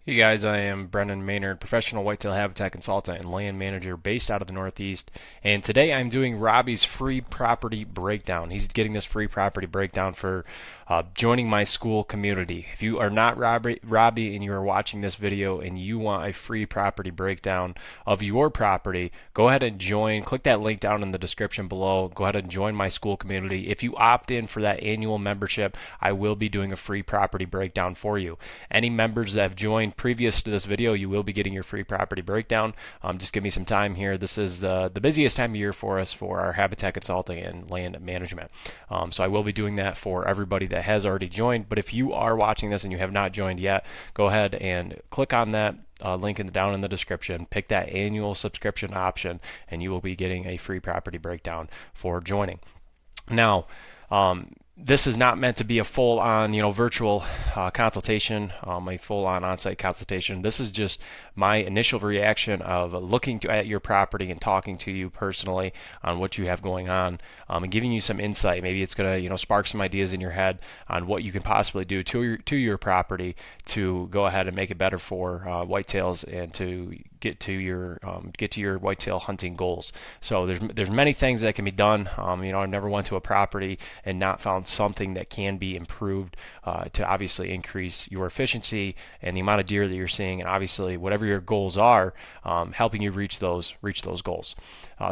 Hey guys, I am Brendan Maynard, professional whitetail habitat consultant and land manager based out of the Northeast. And today I'm doing Robbie's free property breakdown. He's getting this free property breakdown for joining my school community. If you are not Robbie and you are watching this video and you want a free property breakdown of your property, go ahead and join. Click that link down in the description below. Go ahead and join my school community. If you opt in for that annual membership, I will be doing a free property breakdown for you. Any members that have joined previous to this video, you will be getting your free property breakdown. Just give me some time here. This is the busiest time of year for us for our habitat consulting and land management. So I will be doing that for everybody that has already joined. But if you are watching this and you have not joined yet, go ahead and click on that link down in the description, pick that annual subscription option, and you will be getting a free property breakdown for joining. Now, this is not meant to be a full-on, virtual consultation, a full-on on-site consultation. This is just my initial reaction of looking at your property and talking to you personally on what you have going on, and giving you some insight. Maybe it's going to, spark some ideas in your head on what you can possibly do to your property to go ahead and make it better for whitetails and to get to your whitetail hunting goals. So there's many things that can be done. I've never went to a property and not found something that can be improved to obviously increase your efficiency and the amount of deer that you're seeing, and obviously whatever your goals are, helping you reach those goals.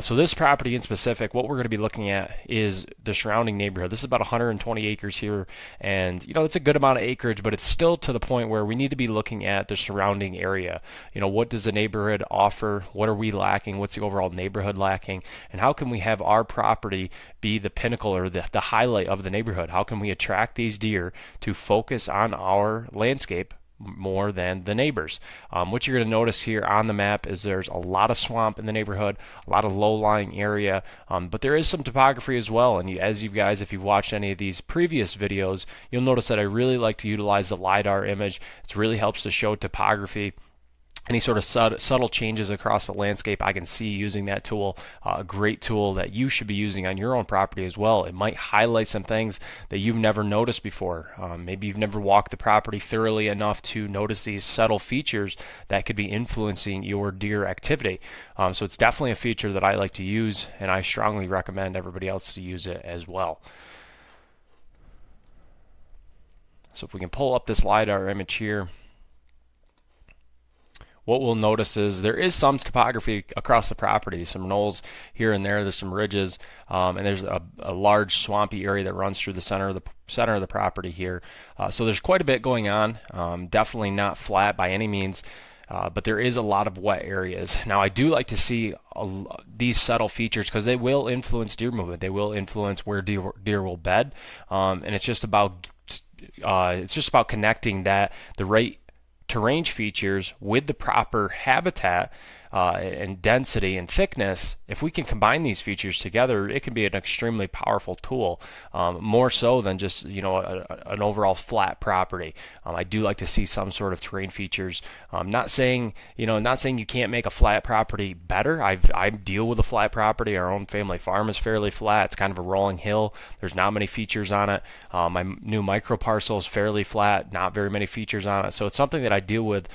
So this property in specific, what we're going to be looking at is the surrounding neighborhood. This is about 120 acres here, and it's a good amount of acreage, but it's still to the point where we need to be looking at the surrounding area. What does the neighborhood offer? What are we lacking? What's the overall neighborhood lacking? And how can we have our property be the pinnacle or the highlight of the neighborhood? How can we attract these deer to focus on our landscape more than the neighbors? What you're going to notice here on the map is there's a lot of swamp in the neighborhood, a lot of low-lying area, but there is some topography as well. And if you've watched any of these previous videos, you'll notice that I really like to utilize the LiDAR image. It really helps to show topography. Any sort of subtle changes across the landscape, I can see using that tool. A great tool that you should be using on your own property as well. It might highlight some things that you've never noticed before. Maybe you've never walked the property thoroughly enough to notice these subtle features that could be influencing your deer activity. So it's definitely a feature that I like to use, and I strongly recommend everybody else to use it as well. So if we can pull up this LiDAR image here, what we'll notice is there is some topography across the property, some knolls here and there. There's some ridges, and there's a large swampy area that runs through the center of the property here. So there's quite a bit going on. Definitely not flat by any means, but there is a lot of wet areas. Now I do like to see these subtle features because they will influence deer movement. They will influence where deer will bed, and it's just about connecting the right terrain features with the proper habitat and density and thickness. If we can combine these features together, it can be an extremely powerful tool, more so than just an overall flat property. I do like to see some sort of terrain features. Not saying you can't make a flat property better. I deal with a flat property. Our own family farm is fairly flat. It's kind of a rolling hill. There's not many features on it. My new micro parcel is fairly flat, not very many features on it. So it's something that I deal with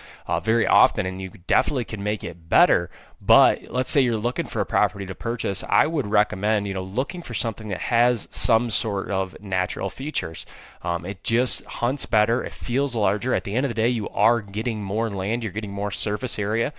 very often, and you definitely can make it better. But let's say you're looking for a property to purchase, I would recommend looking for something that has some sort of natural features. It just hunts better. It feels larger. At the end of the day, you are getting more land. You're getting more surface area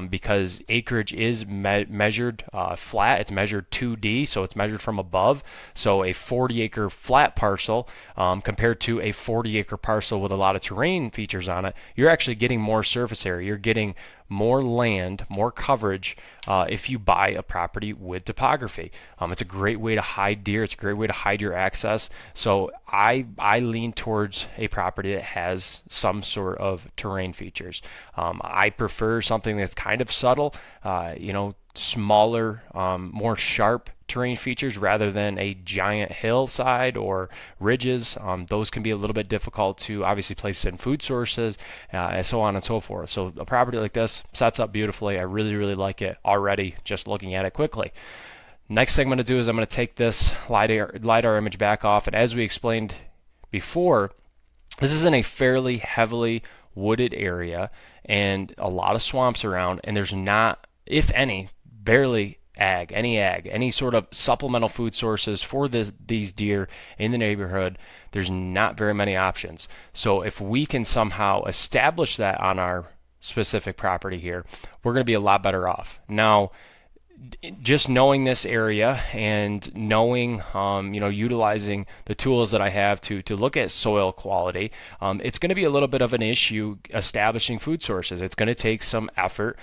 because acreage is measured flat. It's measured 2D, so it's measured from above. So a 40-acre flat parcel compared to a 40-acre parcel with a lot of terrain features on it, you're actually getting more surface area. You're getting more land, more coverage if you buy a property with topography. It's a great way to hide deer. It's a great way to hide your access. So I lean towards a property that has some sort of terrain features. I prefer something that's kind of subtle, smaller, more sharp terrain features rather than a giant hillside or ridges. Those can be a little bit difficult to obviously place in food sources, and so on and so forth. So a property like this sets up beautifully. I really, really like it already just looking at it quickly. Next thing I'm going to do is I'm going to take this LiDAR image back off, and as we explained before, this is in a fairly heavily wooded area and a lot of swamps around, and there's not, if any, barely any sort of supplemental food sources for these deer in the neighborhood, there's not very many options. So if we can somehow establish that on our specific property here, we're going to be a lot better off. Now, just knowing this area and knowing, utilizing the tools that I have to look at soil quality, it's going to be a little bit of an issue establishing food sources. It's going to take some effort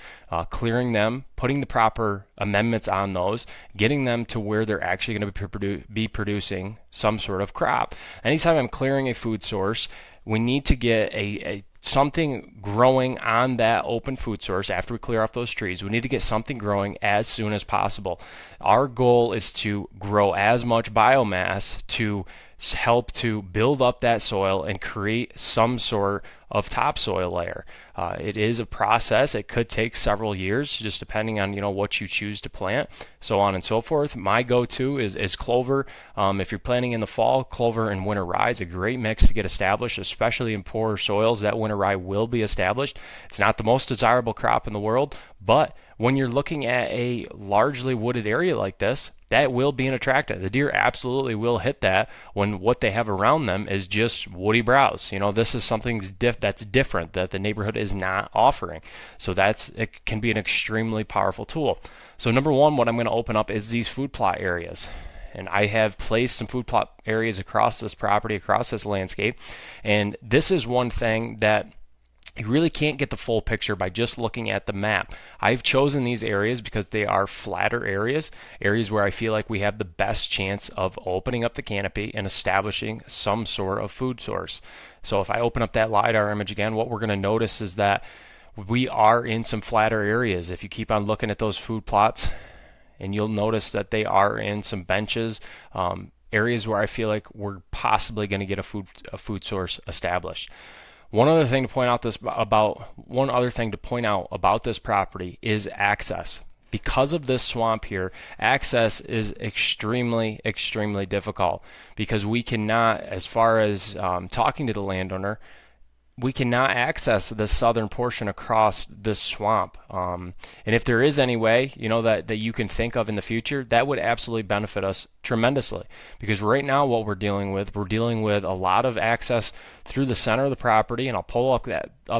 clearing them, putting the proper amendments on those, getting them to where they're actually going to be producing some sort of crop. Anytime I'm clearing a food source, we need to get something growing on that open food source after we clear off those trees. We need to get something growing as soon as possible. Our goal is to grow as much biomass to help to build up that soil and create some sort of topsoil layer. It is a process. It could take several years, just depending on what you choose to plant, so on and so forth. My go-to is clover. If you're planting in the fall, clover and winter rye is a great mix to get established, especially in poorer soils. That winter rye will be established. It's not the most desirable crop in the world, but when you're looking at a largely wooded area like this, that will be an attractant. The deer absolutely will hit that when what they have around them is just woody browse. This is something that's different that the neighborhood is not offering. So it can be an extremely powerful tool. So number one, what I'm going to open up is these food plot areas. And I have placed some food plot areas across this property, across this landscape. And this is one thing that you really can't get the full picture by just looking at the map. I've chosen these areas because they are flatter areas where I feel like we have the best chance of opening up the canopy and establishing some sort of food source. So if I open up that LiDAR image again, what we're going to notice is that we are in some flatter areas. If you keep on looking at those food plots, and you'll notice that they are in some benches, areas where I feel like we're possibly going to get a food source established. One other thing to point out about this property is access. Because of this swamp here, access is extremely, extremely difficult because we cannot, as far as talking to the landowner, we cannot access the southern portion across this swamp. And if there is any way, that you can think of in the future, that would absolutely benefit us tremendously. Because right now what we're dealing with a lot of access through the center of the property, and I'll pull up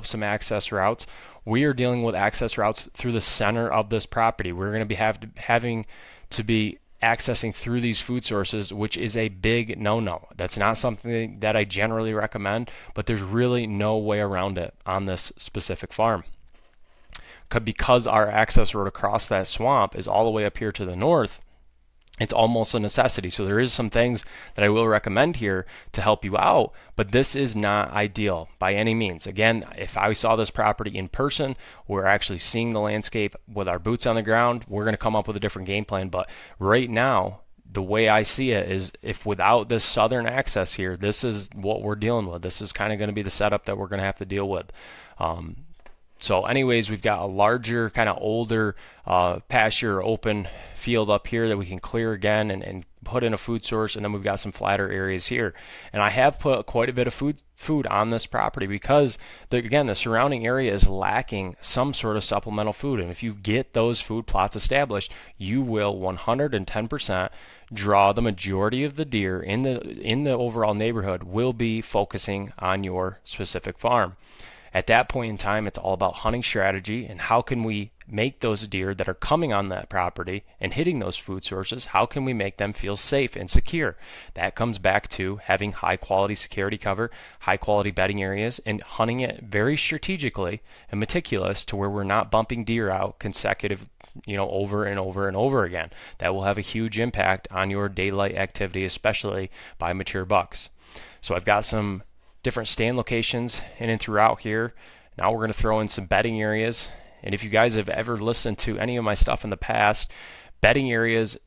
some access routes. We are dealing with access routes through the center of this property. We're going to be having to be accessing through these food sources, which is a big no-no. That's not something that I generally recommend, but there's really no way around it on this specific farm. Because our access road across that swamp is all the way up here to the north, it's almost a necessity. So there is some things that I will recommend here to help you out, but this is not ideal by any means. Again, if I saw this property in person, we're actually seeing the landscape with our boots on the ground, we're going to come up with a different game plan. But right now, the way I see it is, if without this southern access here, this is what we're dealing with. This is kind of going to be the setup that we're going to have to deal with. So anyways, we've got a larger, kind of older pasture open field up here that we can clear again and put in a food source, and then we've got some flatter areas here. And I have put quite a bit of food on this property because, the surrounding area is lacking some sort of supplemental food. And if you get those food plots established, you will 110% draw the majority of the deer in the overall neighborhood will be focusing on your specific farm. At that point in time, it's all about hunting strategy and how can we make those deer that are coming on that property and hitting those food sources, how can we make them feel safe and secure? That comes back to having high quality security cover, high quality bedding areas, and hunting it very strategically and meticulous to where we're not bumping deer out consecutive, over and over and over again. That will have a huge impact on your daylight activity, especially by mature bucks. So I've got some different stand locations in and throughout here. Now we're going to throw in some bedding areas. And if you guys have ever listened to any of my stuff in the past, bedding areas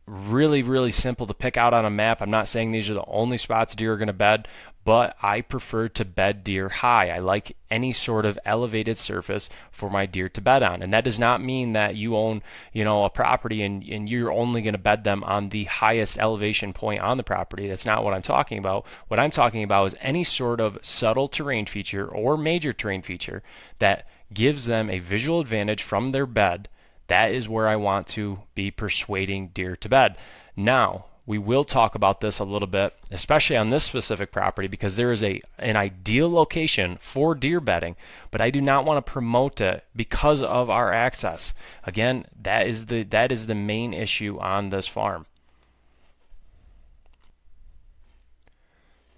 really, really simple to pick out on a map. I'm not saying these are the only spots deer are going to bed, but I prefer to bed deer high. I like any sort of elevated surface for my deer to bed on. And that does not mean that you own, a property and you're only going to bed them on the highest elevation point on the property. That's not what I'm talking about. What I'm talking about is any sort of subtle terrain feature or major terrain feature that gives them a visual advantage from their bed. That is where I want to be persuading deer to bed. Now, we will talk about this a little bit, especially on this specific property, because there is an ideal location for deer bedding, but I do not want to promote it because of our access. Again, that is the main issue on this farm.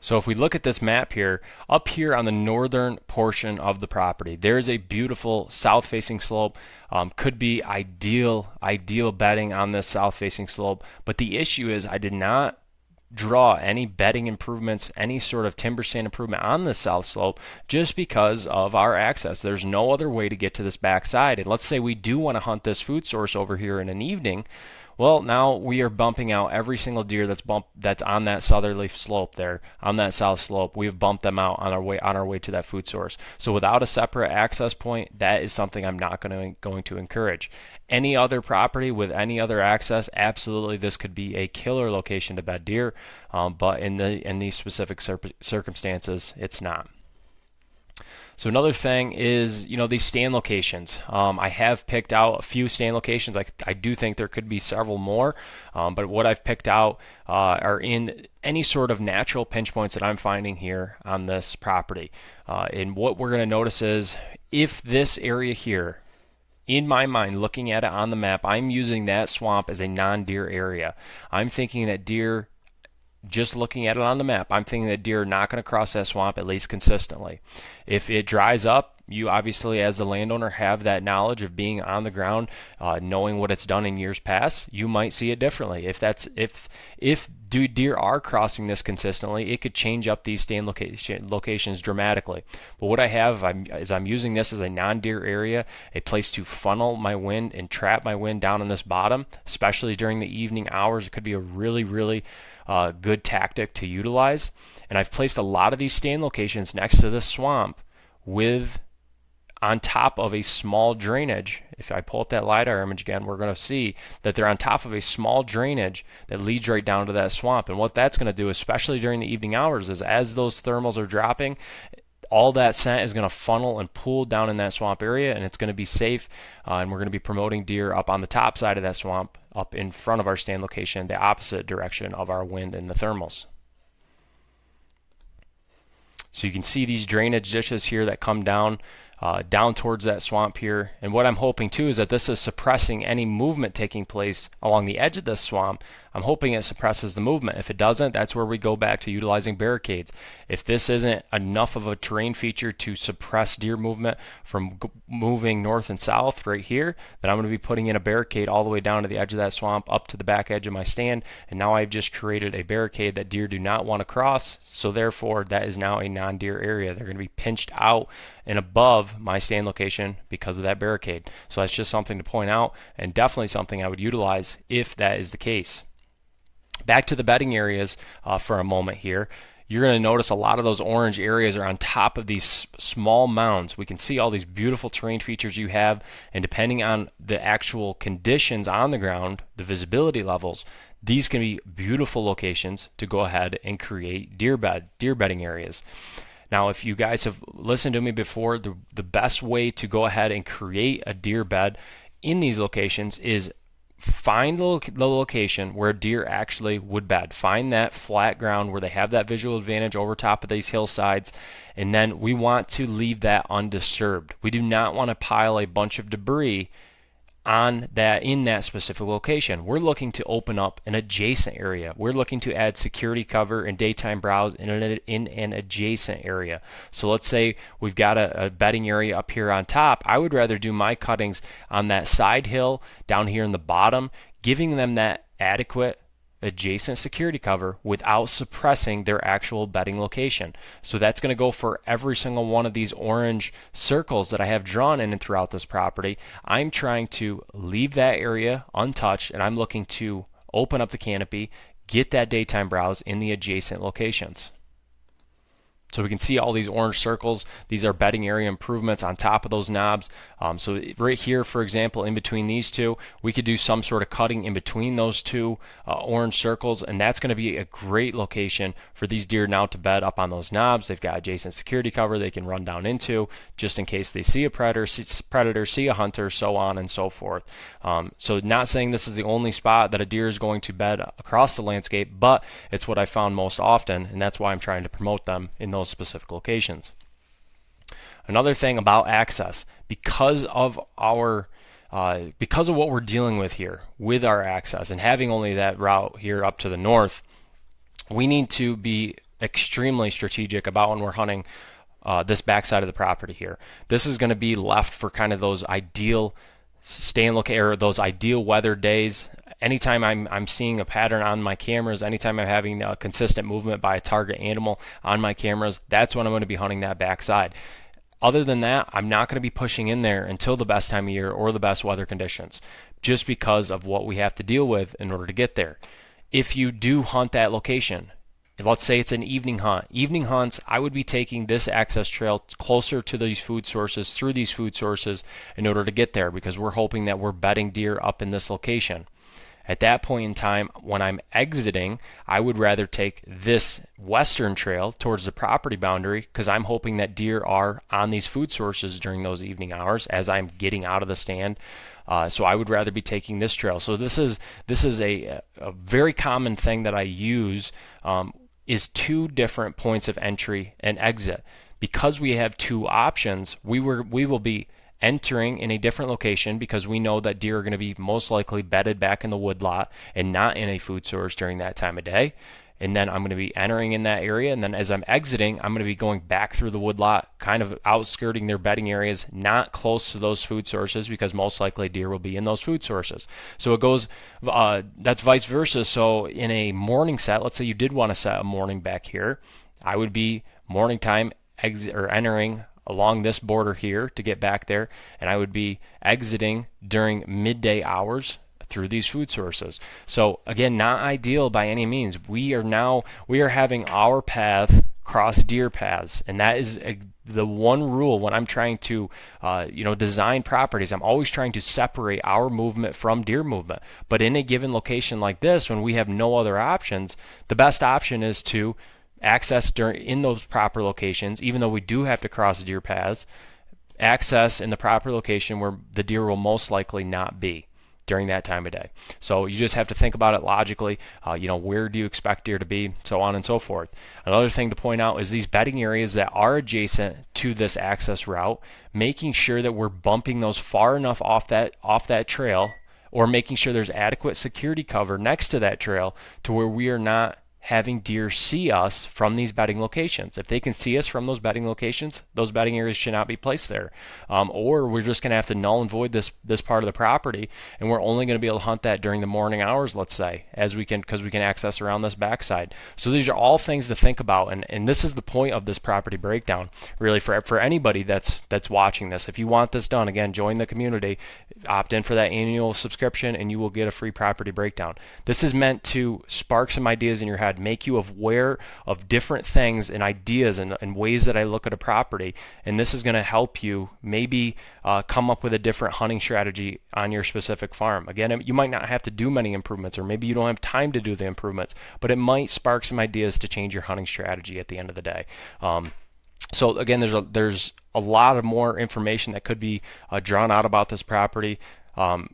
So if we look at this map here, up here on the northern portion of the property, there's a beautiful south-facing slope. Could be ideal bedding on this south-facing slope. But the issue is I did not draw any bedding improvements, any sort of timber stand improvement on the south slope just because of our access. There's no other way to get to this backside. And let's say we do want to hunt this food source over here in an evening. Well, now we are bumping out every single deer that's on that southerly slope there, on that south slope. We've bumped them out on our way to that food source. So without a separate access point, that is something I'm not going to encourage. Any other property with any other access, absolutely, this could be a killer location to bed deer. But in these specific circumstances, it's not. So another thing is, these stand locations. I have picked out a few stand locations. I do think there could be several more, but what I've picked out are in any sort of natural pinch points that I'm finding here on this property. And what we're going to notice is if this area here, in my mind, looking at it on the map, I'm using that swamp as a non-deer area. I'm thinking that deer, just looking at it on the map, I'm thinking that deer are not going to cross that swamp at least consistently. If it dries up, you obviously as the landowner have that knowledge of being on the ground, knowing what it's done in years past. You might see it differently. If deer are crossing this consistently, it could change up these stand locations dramatically. But what I have is I'm using this as a non-deer area, a place to funnel my wind and trap my wind down in this bottom, especially during the evening hours. It could be a really, really good tactic to utilize. And I've placed a lot of these stand locations next to this swamp on top of a small drainage. If I pull up that LiDAR image again, we're going to see that they're on top of a small drainage that leads right down to that swamp. And what that's going to do, especially during the evening hours, is as those thermals are dropping, all that scent is going to funnel and pool down in that swamp area, and it's going to be safe. And we're going to be promoting deer up on the top side of that swamp, up in front of our stand location, the opposite direction of our wind and the thermals. So you can see these drainage ditches here that come down towards that swamp here. And what I'm hoping too is that this is suppressing any movement taking place along the edge of this swamp. I'm hoping it suppresses the movement. If it doesn't, that's where we go back to utilizing barricades. If this isn't enough of a terrain feature to suppress deer movement from moving north and south right here, then I'm going to be putting in a barricade all the way down to the edge of that swamp, up to the back edge of my stand. And now I've just created a barricade that deer do not want to cross. So therefore, that is now a non-deer area. They're going to be pinched out and above my stand location because of that barricade. So that's just something to point out, and definitely something I would utilize if that is the case. Back to the bedding areas for a moment here. You're going to notice a lot of those orange areas are on top of these small mounds. We can see all these beautiful terrain features you have, and depending on the actual conditions on the ground, the visibility levels, these can be beautiful locations to go ahead and create deer bedding areas. Now, if you guys have listened to me before, the best way to go ahead and create a deer bed in these locations is find the location where deer actually would bed. Find that flat ground where they have that visual advantage over top of these hillsides, and then we want to leave that undisturbed. We do not want to pile a bunch of debris on that in that specific location. We're looking to open up an adjacent area. We're looking to add security cover and daytime browse in an adjacent area. So let's say we've got a bedding area up here on top. I would rather do my cuttings on that side hill down here in the bottom, giving them that adequate adjacent security cover without suppressing their actual bedding location. So that's going to go for every single one of these orange circles that I have drawn in and throughout this property. I'm trying to leave that area untouched, and I'm looking to open up the canopy, get that daytime browse in the adjacent locations. So we can see all these orange circles. These are bedding area improvements on top of those knobs. So right here, for example, in between these two, we could do some sort of cutting in between those two orange circles, and that's going to be a great location for these deer now to bed up on those knobs. They've got adjacent security cover they can run down into just in case they see a predator, see a hunter, so on and so forth. So not saying this is the only spot that a deer is going to bed across the landscape, but it's what I found most often, and that's why I'm trying to promote them in those specific locations. Another thing about access, because of what we're dealing with here with our access and having only that route here up to the north, we need to be extremely strategic about when we're hunting this backside of the property here. This is going to be left for kind of those ideal those ideal weather days. Anytime I'm seeing a pattern on my cameras, anytime I'm having a consistent movement by a target animal on my cameras, that's when I'm going to be hunting that backside. Other than that, I'm not going to be pushing in there until the best time of year or the best weather conditions, just because of what we have to deal with in order to get there. If you do hunt that location, let's say it's an evening hunt. Evening hunts, I would be taking this access trail closer to these food sources, through these food sources, in order to get there, because we're hoping that we're bedding deer up in this location. At that point in time, when I'm exiting, I would rather take this western trail towards the property boundary, because I'm hoping that deer are on these food sources during those evening hours as I'm getting out of the stand. So I would rather be taking this trail. So this is a very common thing that I use, is two different points of entry and exit. Because we have two options, we will be entering in a different location because we know that deer are going to be most likely bedded back in the woodlot and not in a food source during that time of day. And then I'm going to be entering in that area, and then as I'm exiting, I'm going to be going back through the woodlot, kind of outskirting their bedding areas, not close to those food sources, because most likely deer will be in those food sources. So it goes, that's vice versa. So in a morning set, let's say you did want to set a morning back here, I would be morning time entering along this border here to get back there, and I would be exiting during midday hours through these food sources. So again, not ideal by any means. We are having our path cross deer paths, and that is the one rule when I'm trying to design properties. I'm always trying to separate our movement from deer movement. But in a given location like this, when we have no other options, the best option is to access in those proper locations, even though we do have to cross deer paths, access in the proper location where the deer will most likely not be during that time of day. So you just have to think about it logically. Where do you expect deer to be, so on and so forth. Another thing to point out is these bedding areas that are adjacent to this access route, making sure that we're bumping those far enough off that trail, or making sure there's adequate security cover next to that trail to where we are not having deer see us from these bedding locations. If they can see us from those bedding locations, those bedding areas should not be placed there. Or we're just going to have to null and void this part of the property, and we're only going to be able to hunt that during the morning hours, let's say, because we can access around this backside. So these are all things to think about, and this is the point of this property breakdown, really, for anybody that's watching this. If you want this done, again, join the community, opt in for that annual subscription, and you will get a free property breakdown. This is meant to spark some ideas in your head, make you aware of different things and ideas and ways that I look at a property, and this is going to help you maybe come up with a different hunting strategy on your specific farm. Again, you might not have to do many improvements, or maybe you don't have time to do the improvements, but it might spark some ideas to change your hunting strategy at the end of the day. So again, there's a lot of more information that could be drawn out about this property.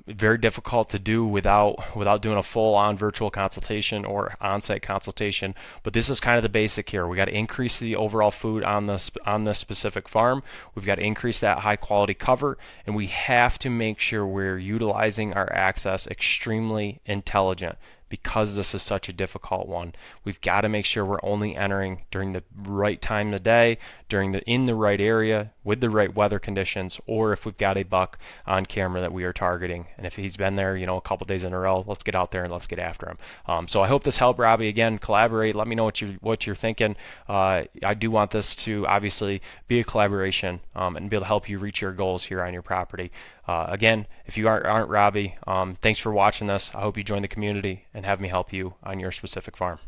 Very difficult to do without doing a full-on virtual consultation or on-site consultation, but this is kind of the basic here. We got to increase the overall food on this specific farm. We've got to increase that high-quality cover, and we have to make sure we're utilizing our access extremely intelligent. Because this is such a difficult one, we've got to make sure we're only entering during the right time of the day, in the right area, with the right weather conditions, or if we've got a buck on camera that we are targeting. And if he's been there, a couple days in a row, let's get out there and let's get after him. So I hope this helped, Robbie. Again, collaborate. Let me know what you're thinking. I do want this to obviously be a collaboration and be able to help you reach your goals here on your property. Again, if you aren't Robbie, thanks for watching this. I hope you join the community, and have me help you on your specific farm.